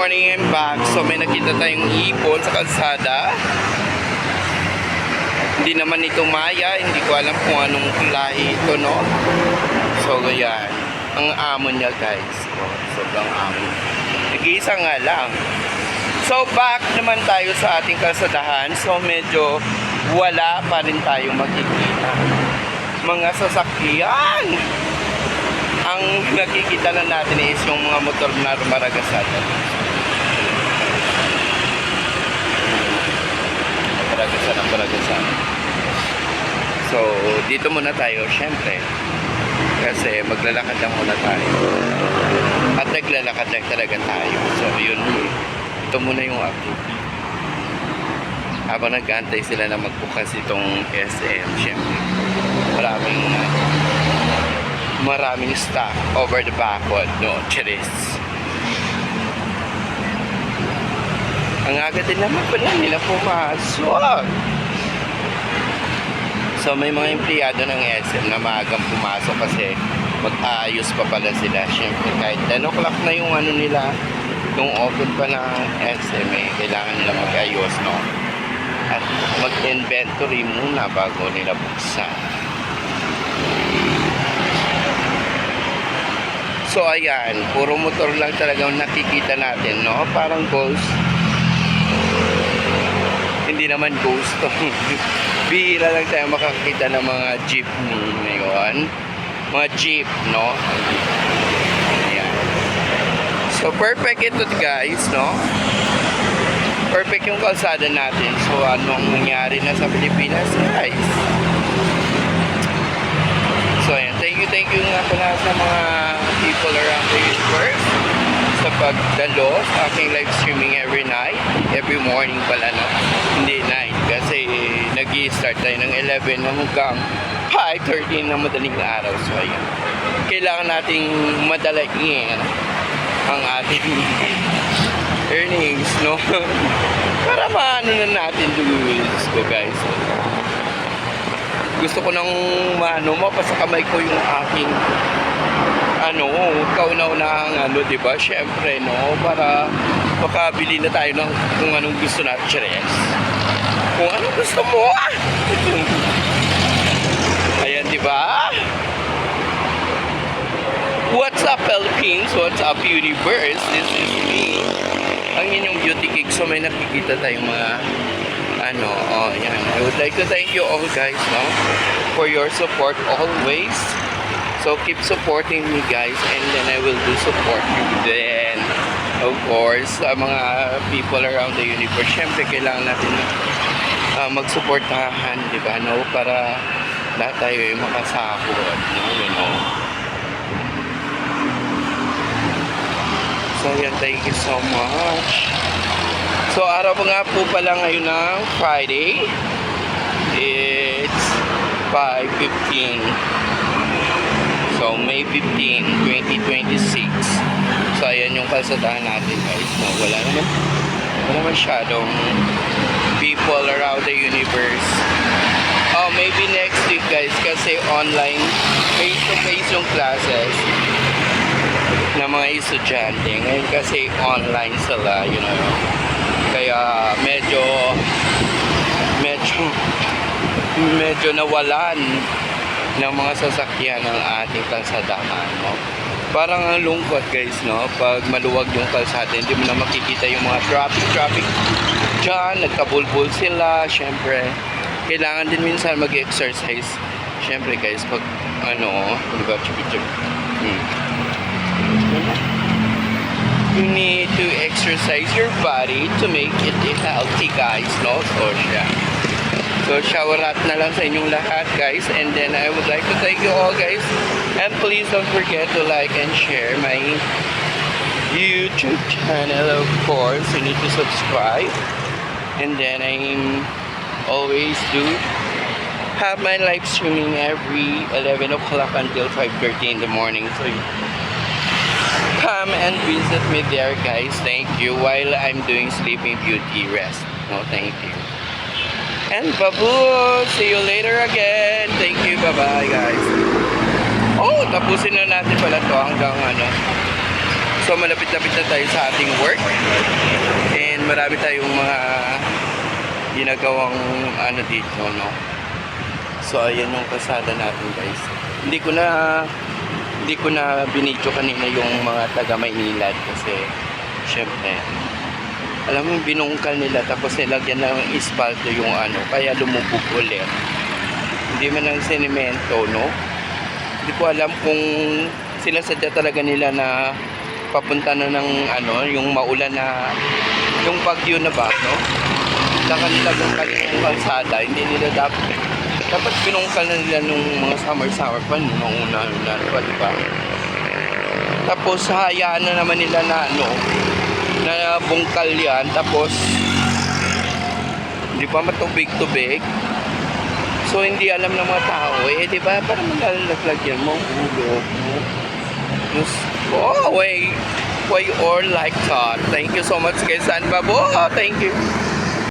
morning, I'm back. So may nakita tayong ipon sa kalsada. Hindi naman ito Maya, hindi ko alam kung anong lahi ito, no? So yan, ang amo niya guys. Sobrang amo. Nag-iisa nga lang. So back naman tayo sa ating kalsadahan. So medyo wala pa rin tayo makikita mga sasakyan. Ang nakikita na natin is yung mga motor na rumaragasatan. Maragasan. So, dito muna tayo, syempre. Kasi maglalakad lang muna tayo. At naglalakad lang talaga tayo. So, yun. Ito muna yung activity. Habang nag-aantay sila na magbukas itong SM, syempre. Maraming stock over the backward, no? Cheers. Ang aga din naman pala nila pumasok. So may mga empleyado ng SM na maagang pumasok kasi mag-aayos pa pala sila. Siyempre kahit 10 o'clock na yung ano nila, yung open pa ng SM, kailangan nila mag-ayos, no? At mag-inventory muna bago nila buksan. So ayan, puro motor lang talagang nakikita natin, no? Parang ghost. Hindi naman ghost to. Bihira lang tayo makakita ng mga jeepney ngayon. Mga jeep, no? Ayan. So perfect ito guys, no? Perfect yung kalsada natin. So anong nangyari na sa Pilipinas guys? So ayan, thank you nga pala sa mga people around the universe sa pagdalo sa aking live streaming every morning pala, no? Hindi night kasi nag-i-start tayo ng 11 hanggang 5:30 na madaling araw. So ayan, kailangan nating madalain ang ating earnings, no? Para maano na natin dulos ko guys. Gusto ko nang mapasakamay ko yung aking kauna-unahang di ba? Syempre, no? Para makabili na tayo ng kung anong gusto natin, Cheres. Kung anong gusto mo, Ayan, di ba? What's up, Philippines? What's up, universe? This is me. Ang inyong beauty cake. So may nakikita tayong mga yan. I would like to thank you all guys, no, for your support always. So keep supporting me guys, and then I will do support you then. Of course, sa mga people around the universe, syempre kailangan natin mag-supportahan, di ba, no, para lahat tayo ay makasahod, no, you know. So yan, thank you so much. So araw po nga po pala ngayon ng Friday. It's 5:15. So May 15, 2026. So ayan yung kalsadahan natin guys. No, wala naman masyadong people around the universe. Oh, maybe next week guys kasi online face to face yung classes ng mga estudyante. Ngayon kasi online sila, you know. Kaya medyo nawalan ng mga sasakyan ng ating kalsadahan, no? Parang ang lungkot guys, no? Pag maluwag yung kalsada, hindi mo na makikita yung mga traffic dyan, nagkabulbul sila. Syempre kailangan din minsan mag-exercise, syempre guys, pag diba, you need to exercise your body to make it healthy guys, no? So shower out na lang sa inyong lahat guys, and then I would like to thank you all guys, and please don't forget to like and share my YouTube channel. Of course you need to subscribe, and then I'm always do have my live streaming every 11 o'clock until 5:30 in the morning. So come and visit me there guys. Thank you while I'm doing Sleeping Beauty rest. No, thank you. And babu, see you later again. Thank you, bye bye guys. Oh, tapusin na natin pala to hanggang So malapit-lapit na tayo sa ating work. And marami tayong mga ginagawang ano dito, no. So ayan yung kasada natin, guys. Hindi ko na binidyo kanina yung mga taga Maynilad kasi syempre alam mo binungkal nila tapos nilagyan ng ispalto yung ano kaya lumubog ulit. Hindi man ng semento, no. Hindi ko alam kung sinasadya talaga nila na papunta na ng ano yung maulan na yung bagyo na ba, no. Saka nilagyan yung kalsada, hindi nila dapat binungkal na nila nung mga summer pa nung una diba? Tapos hayaan na naman nila na ano na bungkal yan tapos hindi pa matubig-tubig. So hindi alam ng mga tao di ba parang malalagyan mo ulo mo. Just why or like that. Thank you so much guys. San Babo. Thank you.